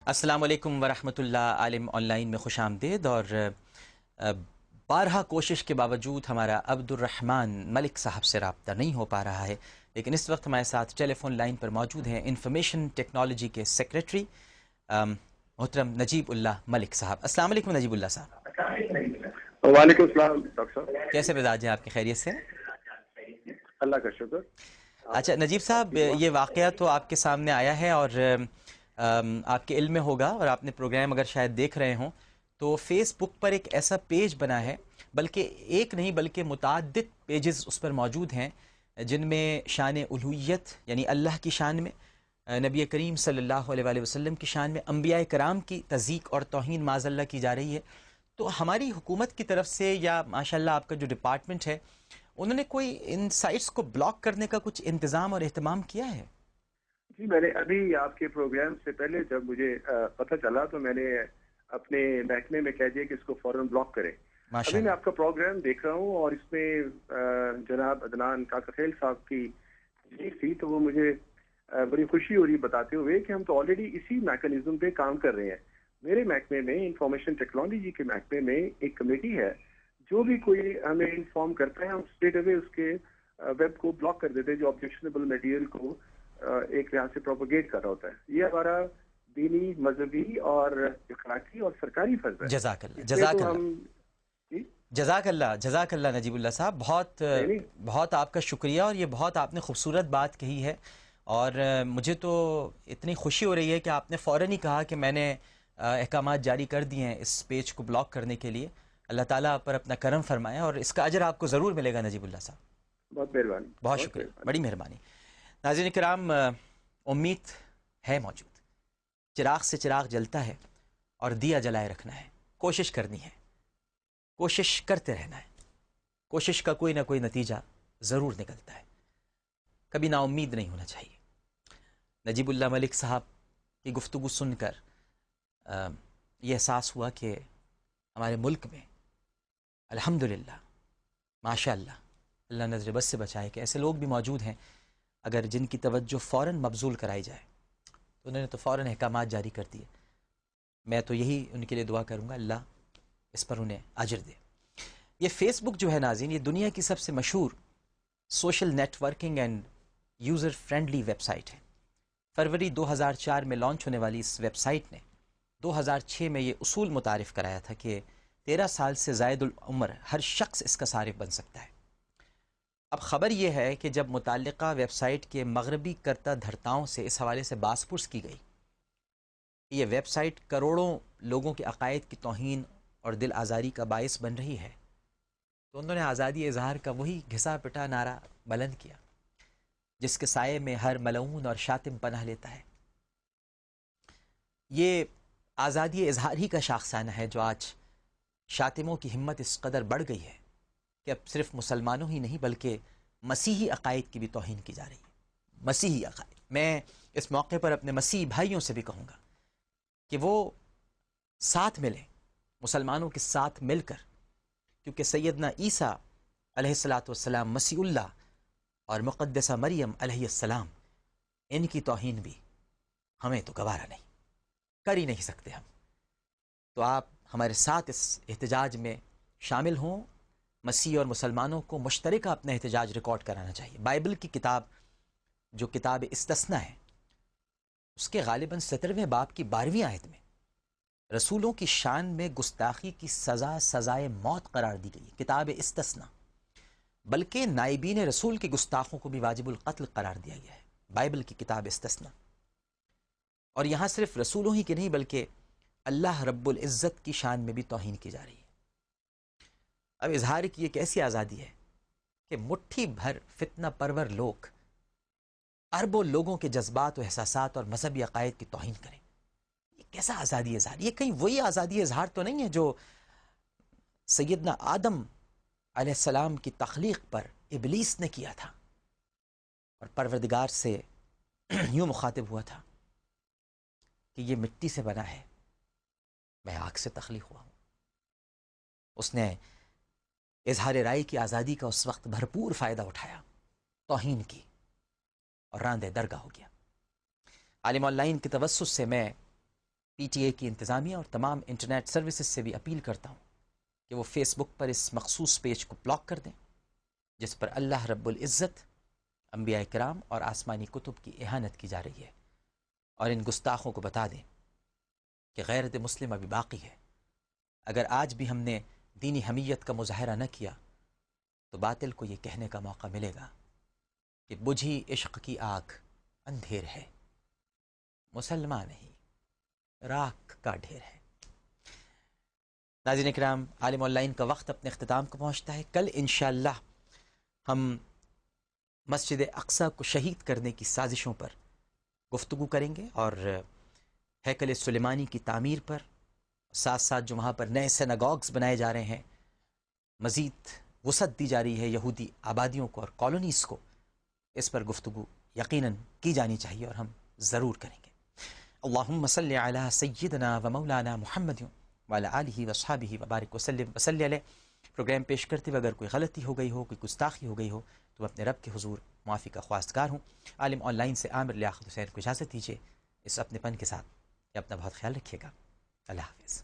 السلام علیکم ورحمۃ اللہ، عالم آن لائن میں خوش آمدید۔ اور بارہا کوشش کے باوجود ہمارا عبد الرحمن ملک صاحب سے رابطہ نہیں ہو پا رہا ہے، لیکن اس وقت ہمارے ساتھ ٹیلی فون لائن پر موجود ہیں انفارمیشن ٹیکنالوجی کے سیکریٹری محترم نجیب اللہ ملک صاحب۔ السلام علیکم نجیب اللہ صاحب۔ وعلیکم السلام ڈاکٹر صاحب، کیسے مزاج ہیں آپ کی؟ خیریت سے؟ اللہ کا شکر۔ اچھا نجیب صاحب، یہ واقعہ تو آپ کے سامنے آیا ہے اور آپ کے علم میں ہوگا، اور آپ نے پروگرام اگر شاید دیکھ رہے ہوں تو فیس بک پر ایک ایسا پیج بنا ہے، بلکہ ایک نہیں بلکہ متعدد پیجز اس پر موجود ہیں جن میں شان الوہیت یعنی اللہ کی شان میں، نبی کریم صلی اللہ علیہ وآلہ وسلم کی شان میں، انبیاء کرام کی تضحیق اور توہین معاذ اللہ کی جا رہی ہے۔ تو ہماری حکومت کی طرف سے یا ماشاءاللہ آپ کا جو ڈپارٹمنٹ ہے، انہوں نے کوئی ان سائٹس کو بلاک کرنے کا کچھ انتظام اور اہتمام کیا ہے؟ جی، میں نے ابھی آپ کے پروگرام سے پہلے جب مجھے پتہ چلا تو میں نے اپنے محکمے میں کہہ دیا کہ اس کو فوراً بلاک کریں۔ ابھی میں آپ کا پروگرام دیکھ رہا ہوں اور اس میں جناب عدنان کاکخیل صاحب کی تشریف تھی، تو وہ مجھے بڑی خوشی ہو رہی بتاتے ہوئے کہ ہم تو آلریڈی اسی میکانزم پہ کام کر رہے ہیں۔ میرے محکمے میں، انفارمیشن ٹیکنالوجی کے محکمے میں ایک کمیٹی ہے، جو بھی کوئی ہمیں انفارم کرتا ہے ہم اسٹریٹ اوے اس کے ویب کو بلاک کر دیتے ہیں جو آبجیکشنیبل میٹیریل کو ایک لحاظ سے پروپیگیٹ کر رہا ہوتا ہے۔ یہ ہمارا دینی، مذہبی اور اخلاقی اور سرکاری فرض ہے۔ جزاک اللہ، جزاک اللہ، جی جزاک اللہ، جزاک اللہ نجیب اللہ صاحب، بہت آپ کا شکریہ، اور یہ بہت آپ نے خوبصورت بات کہی ہے، اور مجھے تو اتنی خوشی ہو رہی ہے کہ آپ نے فوراً ہی کہا کہ میں نے احکامات جاری کر دیے ہیں اس پیج کو بلاک کرنے کے لیے۔ اللہ تعالیٰ آپ پر اپنا کرم فرمائے، اور اس کا اجر آپ کو ضرور ملے گا نجیب اللہ صاحب۔ بہت مہربانی، بہت شکریہ، بڑی مہربانی۔ ناظرین کرام، امید ہے موجود، چراغ سے چراغ جلتا ہے اور دیا جلائے رکھنا ہے، کوشش کرنی ہے، کوشش کرتے رہنا ہے، کوشش کا کوئی نہ کوئی نتیجہ ضرور نکلتا ہے، کبھی نا امید نہیں ہونا چاہیے۔ نجیب اللہ ملک صاحب کی گفتگو سن کر یہ احساس ہوا کہ ہمارے ملک میں الحمدللہ ماشاء اللہ، اللہ نظر بد سے بچائے کہ ایسے لوگ بھی موجود ہیں اگر جن کی توجہ فوراً مبذول کرائی جائے تو انہوں نے تو فوراً احکامات جاری کر دیے۔ میں تو یہی ان کے لیے دعا کروں گا، اللہ اس پر انہیں اجر دے۔ یہ فیس بک جو ہے ناظرین، یہ دنیا کی سب سے مشہور social networking and user friendly website ہے۔ فروری 2004 میں لانچ ہونے والی اس ویب سائٹ نے 2006 میں یہ اصول متعارف کرایا تھا کہ 13 سال سے زائد العمر ہر شخص اس کا صارف بن سکتا ہے۔ اب خبر یہ ہے کہ جب متعلقہ ویب سائٹ کے مغربی کرتا دھرتاؤں سے اس حوالے سے باس پرس کی گئی کہ یہ ویب سائٹ کروڑوں لوگوں کے عقائد کی توہین اور دل آزاری کا باعث بن رہی ہے، تو انہوں نے آزادی اظہار کا وہی گھسا پٹا نعرہ بلند کیا جس کے سائے میں ہر ملعون اور شاتم پناہ لیتا ہے۔ یہ آزادی اظہار ہی کا شاخسانہ ہے جو آج شاتموں کی ہمت اس قدر بڑھ گئی ہے کہ اب صرف مسلمانوں ہی نہیں بلکہ مسیحی عقائد کی بھی توہین کی جا رہی ہے۔ مسیحی عقائد، میں اس موقع پر اپنے مسیحی بھائیوں سے بھی کہوں گا کہ وہ ساتھ ملیں، مسلمانوں کے ساتھ مل کر، کیونکہ سیدنا عیسیٰ علیہ السلام مسیح اللہ اور مقدسہ مریم علیہ السلام، ان کی توہین بھی ہمیں تو گوارا نہیں، کر ہی نہیں سکتے ہم۔ تو آپ ہمارے ساتھ اس احتجاج میں شامل ہوں۔ مسیح اور مسلمانوں کو مشترکہ اپنا احتجاج ریکارڈ کرانا چاہیے۔ بائبل کی کتاب جو کتاب استثنا ہے، اس کے غالباً 17ویں باب کی 12ویں آیت میں رسولوں کی شان میں گستاخی کی سزا سزائے موت قرار دی گئی، کتاب استثنا، بلکہ نائبین رسول کے گستاخوں کو بھی واجب القتل قرار دیا گیا ہے، بائبل کی کتاب استثنا۔ اور یہاں صرف رسولوں ہی کی نہیں بلکہ اللہ رب العزت کی شان میں بھی توہین کی جا رہی ہے۔ اب اظہار کی ایک ایسی آزادی ہے کہ مٹھی بھر فتنہ پرور لوگ اربوں لوگوں کے جذبات و احساسات اور مذہبی عقائد کی توہین کریں، یہ کیسا آزادی اظہار؟ یہ کہیں وہی آزادی اظہار تو نہیں ہے جو سیدنا آدم علیہ السلام کی تخلیق پر ابلیس نے کیا تھا اور پروردگار سے یوں مخاطب ہوا تھا کہ یہ مٹی سے بنا ہے، میں آگ سے تخلیق ہوا ہوں۔ اس نے اظہار رائے کی آزادی کا اس وقت بھرپور فائدہ اٹھایا، توہین کی، اور راندے درگاہ ہو گیا۔ عالم آن لائن کے توسط سے میں پی ٹی اے کی انتظامیہ اور تمام انٹرنیٹ سروسز سے بھی اپیل کرتا ہوں کہ وہ فیس بک پر اس مخصوص پیج کو بلاک کر دیں جس پر اللہ رب العزت، انبیاء کرام اور آسمانی کتب کی اہانت کی جا رہی ہے، اور ان گستاخوں کو بتا دیں کہ غیرت مسلم ابھی باقی ہے۔ اگر آج بھی ہم نے دینی حمیت کا مظاہرہ نہ کیا تو باطل کو یہ کہنے کا موقع ملے گا کہ بجھی عشق کی آگ اندھیر ہے، مسلمان نہیں راکھ کا ڈھیر ہے۔ ناظرین اکرام، عالم آن لائن کا وقت اپنے اختتام کو پہنچتا ہے۔ کل انشاءاللہ ہم مسجد اقصی کو شہید کرنے کی سازشوں پر گفتگو کریں گے اور ہیکل سلیمانی کی تعمیر پر، ساتھ ساتھ جو وہاں پر نئے سیناگوگز بنائے جا رہے ہیں، مزید وسعت دی جا رہی ہے یہودی آبادیوں کو اور کالونیز کو، اس پر گفتگو یقیناً کی جانی چاہیے اور ہم ضرور کریں گے۔ اللہم صلی علی سیدنا و مولانا محمد وعلی آلہ وصحابہ وبارک وسلم وصلی علیہ۔ پروگرام پیش کرتے ہوئے اگر کوئی غلطی ہو گئی ہو، کوئی گستاخی ہو گئی ہو تو میں اپنے رب کے حضور معافی کا خواستگار ہوں۔ عالم آن لائن سے عامر لیاقت حسین کو اجازت دیجیے اس اپنے پن کے ساتھ کہ اپنا بہت خیال رکھیے گا۔ اللہ حافظ۔